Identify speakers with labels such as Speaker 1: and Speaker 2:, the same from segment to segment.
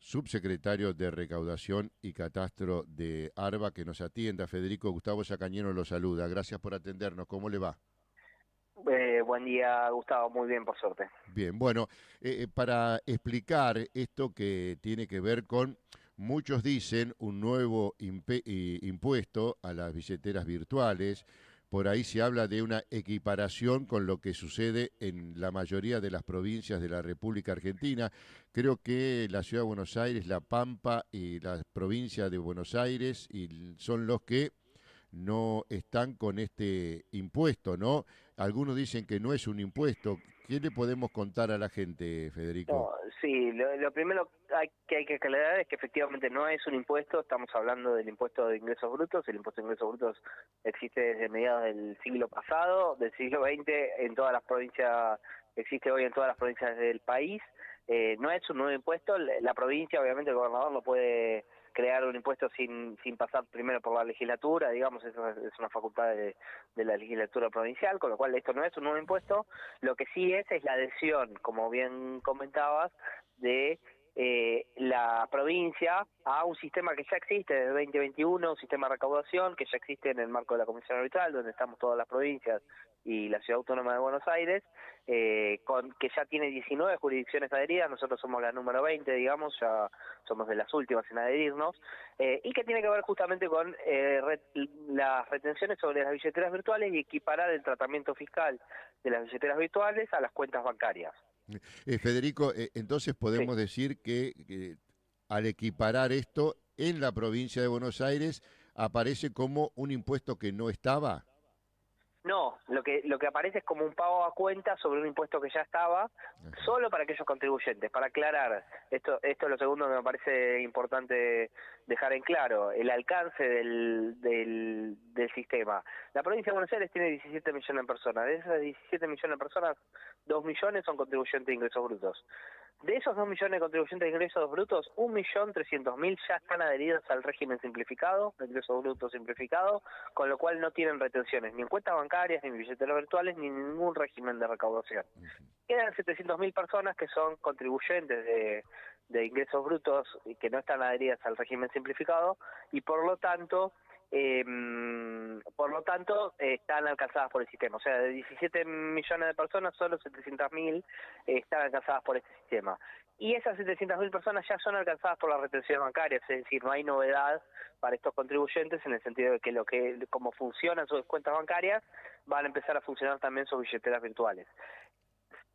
Speaker 1: subsecretario de Recaudación y Catastro de ARBA, que nos atienda. Federico Gustavo Yacañeno lo saluda. Gracias por atendernos. ¿Cómo le va?
Speaker 2: Buen día, Gustavo. Muy bien, por suerte.
Speaker 1: Bien, bueno, para explicar esto que tiene que ver con, muchos dicen, un nuevo impuesto a las billeteras virtuales. Por ahí se habla de una equiparación con lo que sucede en la mayoría de las provincias de la República Argentina. Creo que la Ciudad de Buenos Aires, La Pampa y la provincia de Buenos Aires son los que no están con este impuesto, ¿no? Algunos dicen que no es un impuesto. ¿Qué le podemos contar a la gente, Federico?
Speaker 2: No, sí, lo primero que hay que aclarar es que efectivamente no es un impuesto. Estamos hablando del impuesto de ingresos brutos. El impuesto de ingresos brutos existe desde mediados del siglo pasado, del siglo XX, en todas las provincias, existe hoy en todas las provincias del país. No es un nuevo impuesto. La provincia, obviamente, el gobernador no puede crear un impuesto sin pasar primero por la legislatura, digamos. Eso es una facultad de la legislatura provincial, con lo cual esto no es un nuevo impuesto. Lo que sí es la adhesión, como bien comentabas, de la provincia a un sistema que ya existe desde 2021, un sistema de recaudación que ya existe en el marco de la Comisión Arbitral, donde estamos todas las provincias y la Ciudad Autónoma de Buenos Aires, que ya tiene 19 jurisdicciones adheridas. Nosotros somos la número 20, digamos, ya somos de las últimas en adherirnos, y que tiene que ver justamente con las retenciones sobre las billeteras virtuales y equiparar el tratamiento fiscal de las billeteras virtuales a las cuentas bancarias.
Speaker 1: Federico, entonces
Speaker 2: Sí.
Speaker 1: podemos decir que al equiparar esto en la provincia de Buenos Aires aparece como un impuesto que no estaba.
Speaker 2: No, lo que aparece es como un pago a cuenta sobre un impuesto que ya estaba,
Speaker 1: Ajá.
Speaker 2: solo para aquellos contribuyentes. Para aclarar, esto es lo segundo que me parece importante dejar en claro, el alcance del sistema. La provincia de Buenos Aires tiene 17 millones de personas. De esas 17 millones de personas, 2 millones son contribuyentes de ingresos brutos. De esos 2 millones de contribuyentes de ingresos brutos, 1.300.000 ya están adheridos al régimen simplificado, de ingresos brutos simplificado, con lo cual no tienen retenciones ni en cuentas bancarias, ni en billeteras virtuales, ni en ningún régimen de recaudación. Quedan 700.000 personas que son contribuyentes de ingresos brutos y que no están adheridas al régimen simplificado, y por lo tanto están alcanzadas por el sistema. O sea, de 17 millones de personas, solo 700.000 están alcanzadas por este sistema. Y esas 700.000 personas ya son alcanzadas por las retenciones bancarias, es decir, no hay novedad para estos contribuyentes en el sentido de que como funcionan sus cuentas bancarias, van a empezar a funcionar también sus billeteras virtuales.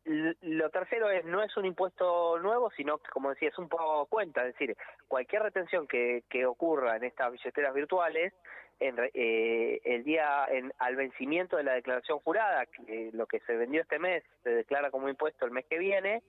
Speaker 2: Lo tercero no es un impuesto nuevo, sino que, como decía, es un pago a cuenta. Es decir, cualquier retención que ocurra en estas billeteras virtuales, al vencimiento de la declaración jurada, lo que se vendió este mes se declara como impuesto el mes que viene.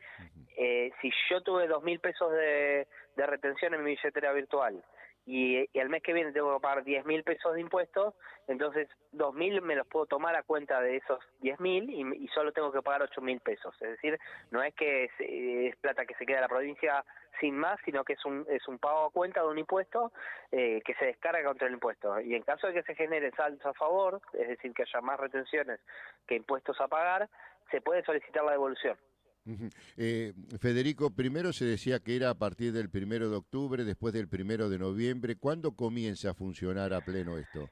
Speaker 2: Si yo tuve 2.000 pesos de retención en mi billetera virtual, y al mes que viene tengo que pagar 10.000 pesos de impuestos, entonces 2.000 me los puedo tomar a cuenta de esos 10.000, y solo tengo que pagar 8.000 pesos. Es decir, no es que es plata que se queda en la provincia sin más, sino que es un pago a cuenta de un impuesto que se descarga contra el impuesto. Y en caso de que se genere saldos a favor, es decir, que haya más retenciones que impuestos a pagar, se puede solicitar la devolución.
Speaker 1: Ujú. Federico, primero se decía que era a partir del 1 de octubre, después del 1 de noviembre. ¿Cuándo comienza a funcionar a pleno esto?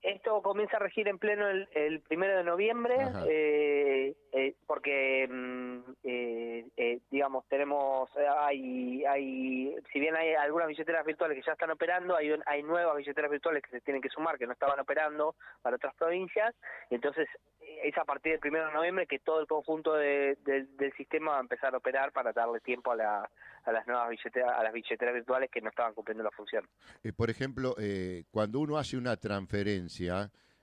Speaker 2: Esto comienza a regir en pleno el 1 de noviembre,
Speaker 1: Ajá.
Speaker 2: porque, digamos, si bien hay algunas billeteras virtuales que ya están operando, hay nuevas billeteras virtuales que se tienen que sumar, que no estaban operando para otras provincias. Y entonces es a partir del 1 de noviembre que todo el conjunto del sistema va a empezar a operar para darle tiempo a las nuevas billeteras, a las billeteras virtuales que no estaban cumpliendo la función.
Speaker 1: Por ejemplo, cuando uno hace una transferencia,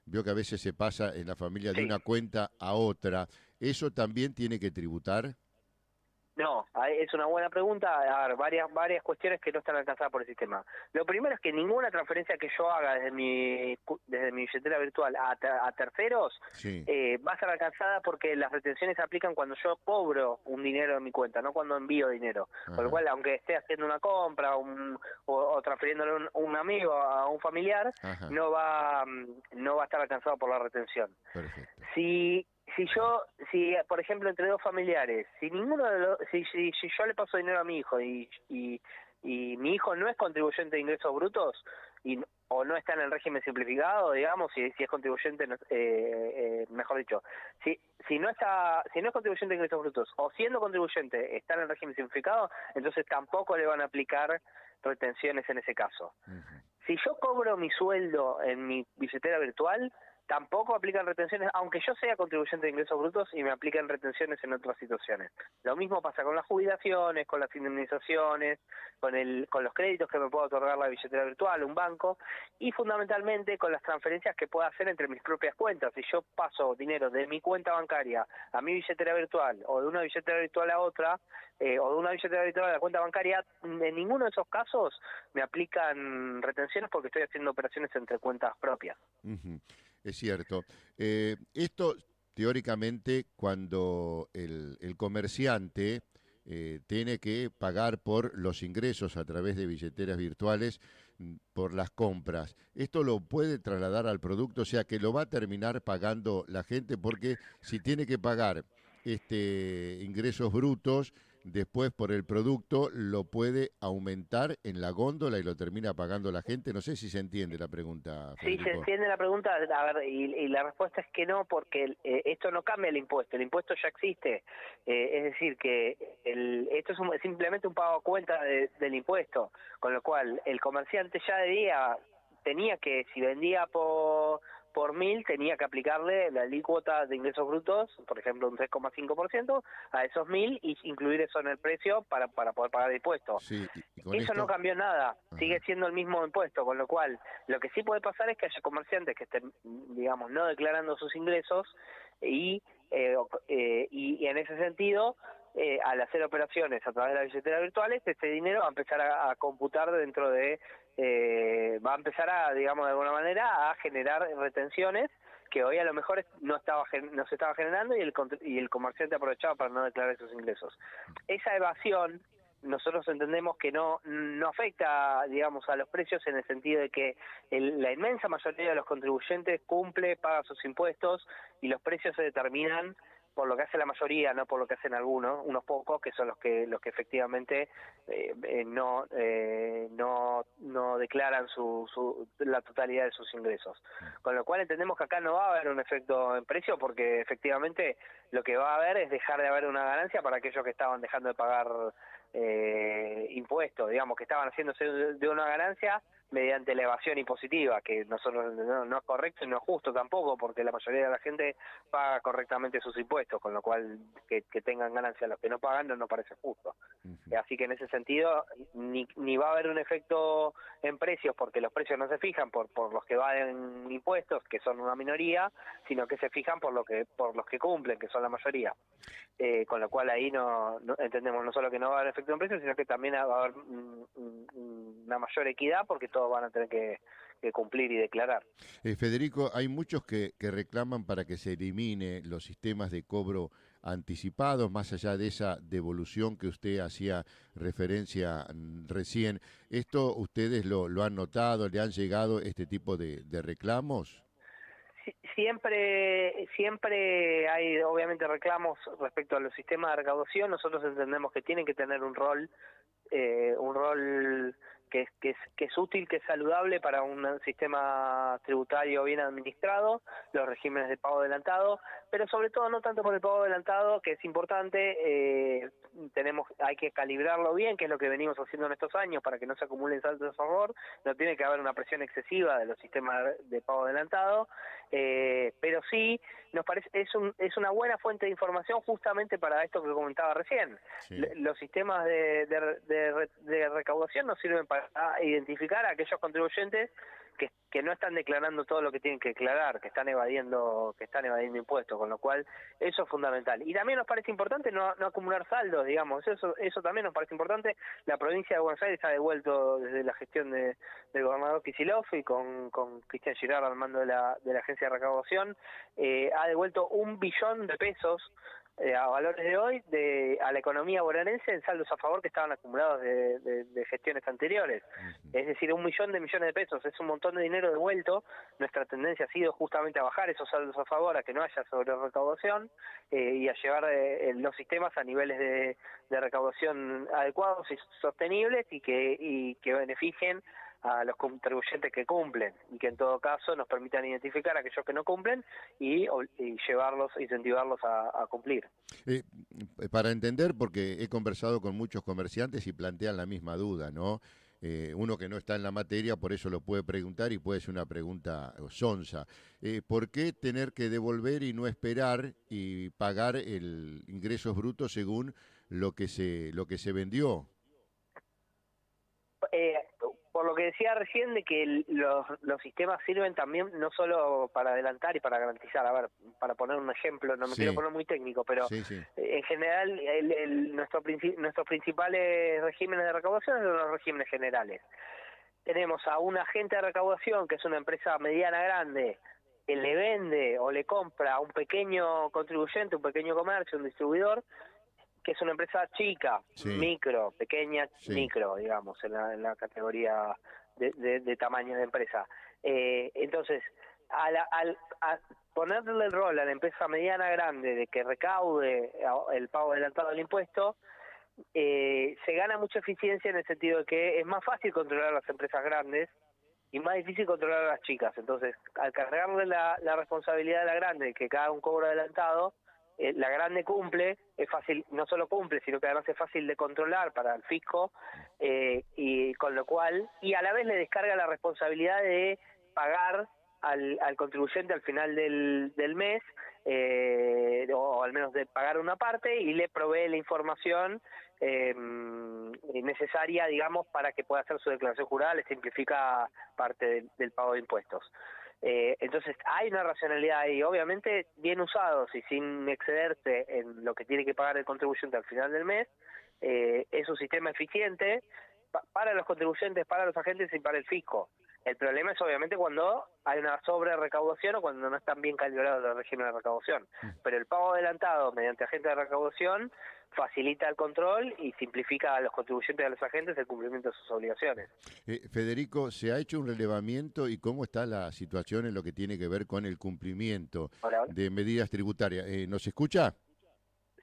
Speaker 1: veo que a veces se pasa en la familia de
Speaker 2: Sí.
Speaker 1: una cuenta a otra, ¿eso también tiene que tributar?
Speaker 2: No, es una buena pregunta. A ver, varias cuestiones que no están alcanzadas por el sistema. Lo primero es que ninguna transferencia que yo haga desde mi billetera virtual a terceros
Speaker 1: Sí.
Speaker 2: va a ser alcanzada, porque las retenciones se aplican cuando yo cobro un dinero en mi cuenta, no cuando envío dinero. Con lo
Speaker 1: Ajá,
Speaker 2: cual, aunque esté haciendo una compra o transfiriéndole un amigo a un familiar,
Speaker 1: ajá,
Speaker 2: no va a estar alcanzado por la retención.
Speaker 1: perfecto.
Speaker 2: Si si por ejemplo entre dos familiares, si ninguno de los, si yo le paso dinero a mi hijo y mi hijo no es contribuyente de ingresos brutos o no está en el régimen simplificado, digamos, si es contribuyente, mejor dicho, si no es contribuyente de ingresos brutos o siendo contribuyente está en el régimen simplificado, entonces tampoco le van a aplicar retenciones en ese caso. Si yo cobro mi sueldo en mi billetera virtual, tampoco aplican retenciones, aunque yo sea contribuyente de ingresos brutos y me aplican retenciones en otras situaciones. Lo mismo pasa con las jubilaciones, con las indemnizaciones, con los créditos que me puede otorgar la billetera virtual, un banco, y fundamentalmente con las transferencias que pueda hacer entre mis propias cuentas. Si yo paso dinero de mi cuenta bancaria a mi billetera virtual, o de una billetera virtual a otra, o de una billetera virtual a la cuenta bancaria, en ninguno de esos casos me aplican retenciones porque estoy haciendo operaciones entre cuentas propias.
Speaker 1: Es cierto. Esto, teóricamente, cuando el comerciante tiene que pagar por los ingresos a través de billeteras virtuales por las compras, ¿esto lo puede trasladar al producto? O sea, que lo va a terminar pagando la gente, porque si tiene que pagar ingresos brutos, después por el producto lo puede aumentar en la góndola y lo termina pagando la gente. No sé si se entiende la pregunta,
Speaker 2: Sí,
Speaker 1: Federico.
Speaker 2: se entiende la pregunta, a ver, y la respuesta es que no, porque esto no cambia el impuesto ya existe, es decir, que esto es simplemente un pago a cuenta del impuesto, con lo cual el comerciante ya tenía que, si vendía por 1.000, tenía que aplicarle la alícuota de ingresos brutos, por ejemplo, un 3,5% a esos 1.000 y incluir eso en el precio para poder pagar el impuesto.
Speaker 1: Sí, y con
Speaker 2: Eso
Speaker 1: esto...
Speaker 2: no cambió nada, sigue
Speaker 1: Ajá.
Speaker 2: siendo el mismo impuesto, con lo cual lo que sí puede pasar es que haya comerciantes que estén, digamos, no declarando sus ingresos y en ese sentido, al hacer operaciones a través de las billeteras virtuales, este dinero va a empezar a computar dentro de, va a empezar a, digamos, de alguna manera, a generar retenciones que hoy a lo mejor no se estaba generando y el comerciante aprovechaba para no declarar esos ingresos. Esa evasión nosotros entendemos que no afecta, digamos, a los precios en el sentido de que la inmensa mayoría de los contribuyentes cumple, paga sus impuestos y los precios se determinan por lo que hace la mayoría, no por lo que hacen unos pocos, que son los que efectivamente no declaran la totalidad de sus ingresos. Con lo cual entendemos que acá no va a haber un efecto en precio, porque efectivamente lo que va a haber es dejar de haber una ganancia para aquellos que estaban dejando de pagar impuestos, digamos, que estaban haciéndose de una ganancia mediante la evasión impositiva, que nosotros no es correcto y no es justo tampoco, porque la mayoría de la gente paga correctamente sus impuestos, con lo cual que tengan ganancia los que no pagan no nos parece justo. Así que en ese sentido ni va a haber un efecto en precios, porque los precios no se fijan por los que van impuestos, que son una minoría, sino que se fijan por los que cumplen, que son la mayoría. Con lo cual ahí no entendemos no solo que no va a haber efecto en precios, sino que también va a haber una mayor equidad, porque todos van a tener que cumplir y declarar.
Speaker 1: Federico, hay muchos que reclaman para que se elimine los sistemas de cobro anticipados, más allá de esa devolución que usted hacía referencia recién. ¿Esto ustedes lo han notado, le han llegado este tipo de reclamos?
Speaker 2: Siempre hay obviamente reclamos respecto a los sistemas de recaudación. Nosotros entendemos que tienen que tener un rol que es útil, que es saludable para un sistema tributario bien administrado, los regímenes de pago adelantado, pero sobre todo no tanto por el pago adelantado, que es importante, hay que calibrarlo bien, que es lo que venimos haciendo en estos años para que no se acumulen saltos de favor. No tiene que haber una presión excesiva de los sistemas de pago adelantado, pero sí nos parece es una buena fuente de información justamente para esto que comentaba recién.
Speaker 1: Sí.
Speaker 2: Los sistemas de recaudación nos sirven para identificar a aquellos contribuyentes que no están declarando todo lo que tienen que declarar, que están evadiendo impuestos, con lo cual eso es fundamental. Y también nos parece importante no acumular saldos, digamos, eso también nos parece importante. La provincia de Buenos Aires ha devuelto desde la gestión del gobernador Kicillof y con Cristian Girard al mando de la agencia de recaudación, ha devuelto 1 billón de pesos a valores de hoy a la economía bonaerense en saldos a favor que estaban acumulados de gestiones anteriores. Es decir, 1.000.000 de pesos, es un montón de dinero devuelto. Nuestra tendencia ha sido justamente a bajar esos saldos a favor, a que no haya sobre recaudación y a llevar los sistemas a niveles de recaudación adecuados y sostenibles y que beneficien a los contribuyentes que cumplen y que en todo caso nos permitan identificar a aquellos que no cumplen y llevarlos, incentivarlos a cumplir.
Speaker 1: Para entender, porque he conversado con muchos comerciantes y plantean la misma duda, ¿no? Uno que no está en la materia, por eso lo puede preguntar y puede ser una pregunta sonsa. ¿Por qué tener que devolver y no esperar y pagar el ingresos brutos según lo que se vendió?
Speaker 2: Eh, por lo que decía recién de que los sistemas sirven también no solo para adelantar y para garantizar, a ver, para poner un ejemplo, no me quiero
Speaker 1: Sí,
Speaker 2: poner muy técnico, pero
Speaker 1: sí, sí.
Speaker 2: en general nuestros principales regímenes de recaudación son los regímenes generales. Tenemos a un agente de recaudación, que es una empresa mediana grande, que le vende o le compra a un pequeño contribuyente, un pequeño comercio, un distribuidor, que es una empresa chica,
Speaker 1: Sí,
Speaker 2: micro, pequeña,
Speaker 1: sí.
Speaker 2: micro, digamos, en la categoría de tamaño de empresa. Entonces, a ponerle el rol a la empresa mediana grande de que recaude el pago adelantado del impuesto, se gana mucha eficiencia en el sentido de que es más fácil controlar las empresas grandes y más difícil controlar a las chicas. Entonces, al cargarle la responsabilidad a la grande de que cada un cobro adelantado, la grande cumple, es fácil, no solo cumple, sino que además es fácil de controlar para el fisco, y con lo cual, y a la vez le descarga la responsabilidad de pagar al contribuyente al final del mes, o al menos de pagar una parte, y le provee la información necesaria, digamos, para que pueda hacer su declaración jurada, le simplifica parte del pago de impuestos. Entonces hay una racionalidad ahí, obviamente bien usados y sin excederse en lo que tiene que pagar el contribuyente al final del mes, es un sistema eficiente para los contribuyentes, para los agentes y para el fisco. El problema es obviamente cuando hay una sobre recaudación o cuando no están bien calibrados los regímenes de recaudación. Pero el pago adelantado mediante agente de recaudación facilita el control y simplifica a los contribuyentes y a los agentes el cumplimiento de sus obligaciones.
Speaker 1: Federico, ¿se ha hecho un relevamiento y cómo está la situación en lo que tiene que ver con el cumplimiento
Speaker 2: Hola, hola.
Speaker 1: de medidas tributarias? ¿Nos escucha?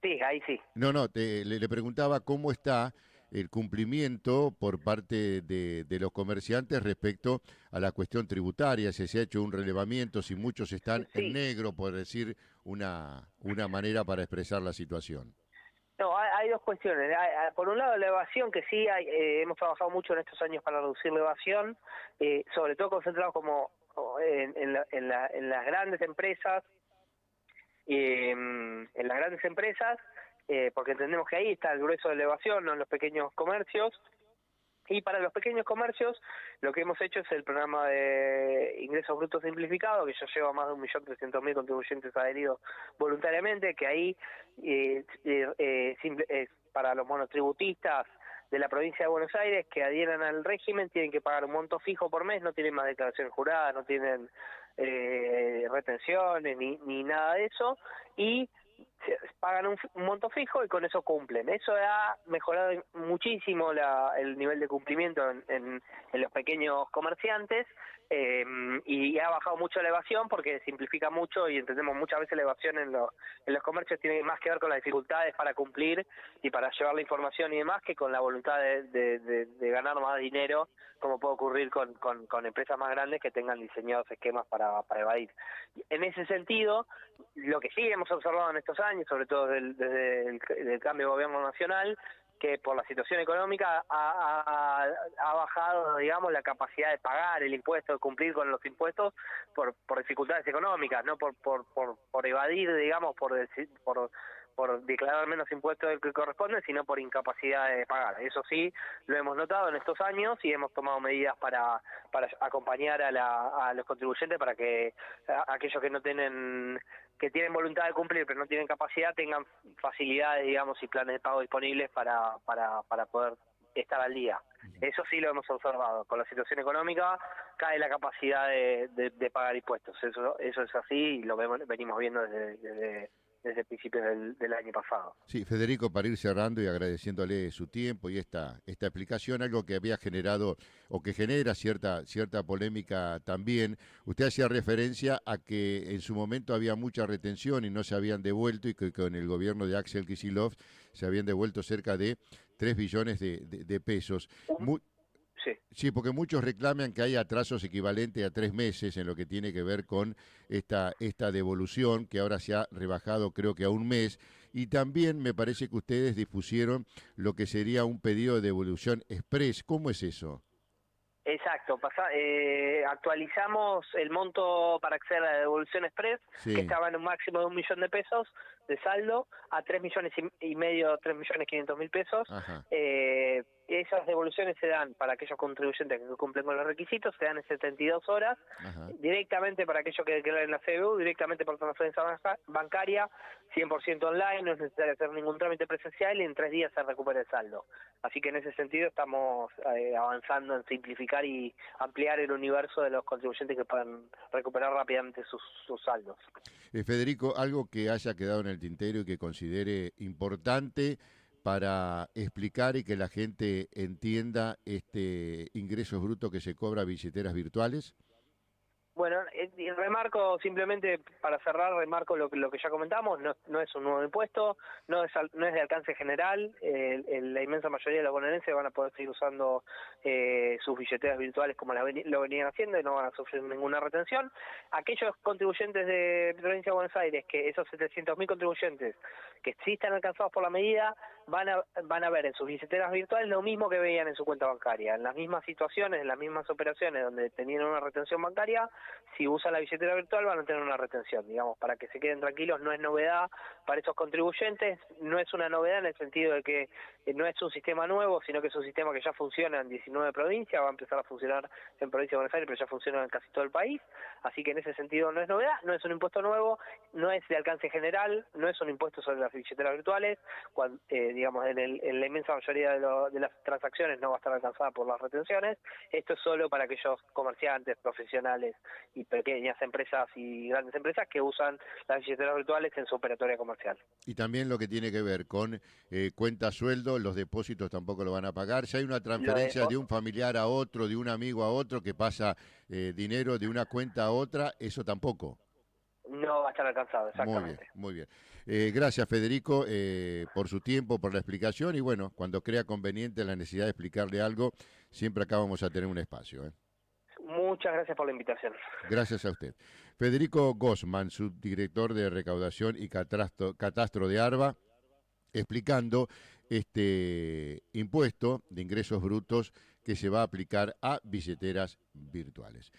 Speaker 2: Sí, ahí sí.
Speaker 1: No, no, le preguntaba cómo está el cumplimiento por parte de los comerciantes respecto a la cuestión tributaria, si se ha hecho un relevamiento, si muchos están en
Speaker 2: Sí,
Speaker 1: negro, por decir una manera para expresar la situación.
Speaker 2: no, hay dos cuestiones. Por un lado, la evasión, que sí hemos trabajado mucho en estos años para reducir la evasión, sobre todo concentrados como en las grandes empresas, porque entendemos que ahí está el grueso de la evasión, no en los pequeños comercios. Y para los pequeños comercios, lo que hemos hecho es el programa de ingresos brutos simplificado, que ya lleva más de 1.300.000 contribuyentes adheridos voluntariamente, que ahí para los monotributistas de la provincia de Buenos Aires que adhieran al régimen tienen que pagar un monto fijo por mes, no tienen más declaración jurada, no tienen retenciones ni nada de eso, y pagan un monto fijo y con eso cumplen. Eso ha mejorado muchísimo el nivel de cumplimiento en los pequeños comerciantes, y ha bajado mucho la evasión porque simplifica mucho y entendemos muchas veces la evasión en los comercios tiene más que ver con las dificultades para cumplir y para llevar la información y demás que con la voluntad de ganar más dinero, como puede ocurrir con empresas más grandes que tengan diseñados esquemas para evadir. En ese sentido, lo que sí hemos observado en estos años, sobre todo desde el cambio de gobierno nacional, que por la situación económica ha bajado, digamos, la capacidad de pagar el impuesto, de cumplir con los impuestos por dificultades económicas, no por evadir, digamos, por declarar menos impuestos del que corresponde, sino por incapacidad de pagar. Eso sí, lo hemos notado en estos años y hemos tomado medidas para acompañar a los contribuyentes para que aquellos que tienen voluntad de cumplir pero no tienen capacidad tengan facilidades, digamos, y planes de pago disponibles para poder estar al día. Eso sí lo hemos observado. Con la situación económica cae la capacidad de pagar impuestos. Eso es así y lo venimos viendo desde principios del año pasado.
Speaker 1: Sí, Federico, para ir cerrando y agradeciéndole su tiempo y esta explicación, algo que había generado o que genera cierta polémica también. Usted hacía referencia a que en su momento había mucha retención y no se habían devuelto y que con el gobierno de Axel Kicillof se habían devuelto cerca de 3 billones de pesos.
Speaker 2: Sí.
Speaker 1: Sí, porque muchos reclaman que hay atrasos equivalentes a 3 meses en lo que tiene que ver con esta devolución, que ahora se ha rebajado creo que a un mes. Y también me parece que ustedes dispusieron lo que sería un pedido de devolución express. ¿Cómo es eso?
Speaker 2: Exacto, actualizamos el monto para acceder a la devolución express, que
Speaker 1: Sí,
Speaker 2: estaba en un máximo de 1 millón de pesos de saldo, a 3,5 millones, 3,500,000 pesos.
Speaker 1: ajá,
Speaker 2: Esas devoluciones se dan para aquellos contribuyentes que cumplen con los requisitos, se dan en 72 horas,
Speaker 1: ajá.
Speaker 2: directamente para aquellos que declaran en la CBU, directamente por transferencia bancaria, 100% online, no es necesario hacer ningún trámite presencial y en 3 días se recupera el saldo. Así que en ese sentido estamos avanzando en simplificar y ampliar el universo de los contribuyentes que puedan recuperar rápidamente sus saldos.
Speaker 1: Federico, algo que haya quedado en el tintero y que considere importante para explicar y que la gente entienda este ingresos brutos que se cobra a billeteras virtuales.
Speaker 2: Bueno, y remarco simplemente para cerrar, remarco lo que ya comentamos, no es un nuevo impuesto, no es de alcance general, la inmensa mayoría de los bonaerenses van a poder seguir usando sus billeteras virtuales como lo venían haciendo y no van a sufrir ninguna retención. Aquellos contribuyentes de Provincia de Buenos Aires, que esos 700.000 contribuyentes que sí están alcanzados por la medida, van a ver en sus billeteras virtuales lo mismo que veían en su cuenta bancaria, en las mismas situaciones, en las mismas operaciones donde tenían una retención bancaria. Si usan la billetera virtual van a tener una retención, digamos, para que se queden tranquilos. No es novedad para esos contribuyentes, no es una novedad en el sentido de que no es un sistema nuevo, sino que es un sistema que ya funciona en 19 provincias, va a empezar a funcionar en Provincia de Buenos Aires, pero ya funciona en casi todo el país, así que en ese sentido no es novedad, no es un impuesto nuevo, no es de alcance general, no es un impuesto sobre las billeteras virtuales, digamos, en la inmensa mayoría de las transacciones no va a estar alcanzada por las retenciones. Esto es solo para aquellos comerciantes, profesionales y pequeñas empresas y grandes empresas que usan las billeteras virtuales en su operatoria comercial.
Speaker 1: Y también lo que tiene que ver con cuenta sueldo, los depósitos tampoco lo van a pagar. Si hay una
Speaker 2: Lo de,
Speaker 1: transferencia de un familiar a otro, de un amigo a otro, que pasa dinero de una cuenta a otra, eso tampoco.
Speaker 2: no va a estar alcanzado,
Speaker 1: Muy bien,
Speaker 2: exactamente.
Speaker 1: muy bien. Gracias, Federico, por su tiempo, por la explicación y bueno, cuando crea conveniente la necesidad de explicarle algo, siempre acá vamos a tener un espacio.
Speaker 2: Muchas gracias por la invitación.
Speaker 1: Gracias a usted. Federico Gossman, subdirector de Recaudación y Catastro de ARBA, explicando este impuesto de ingresos brutos que se va a aplicar a billeteras virtuales.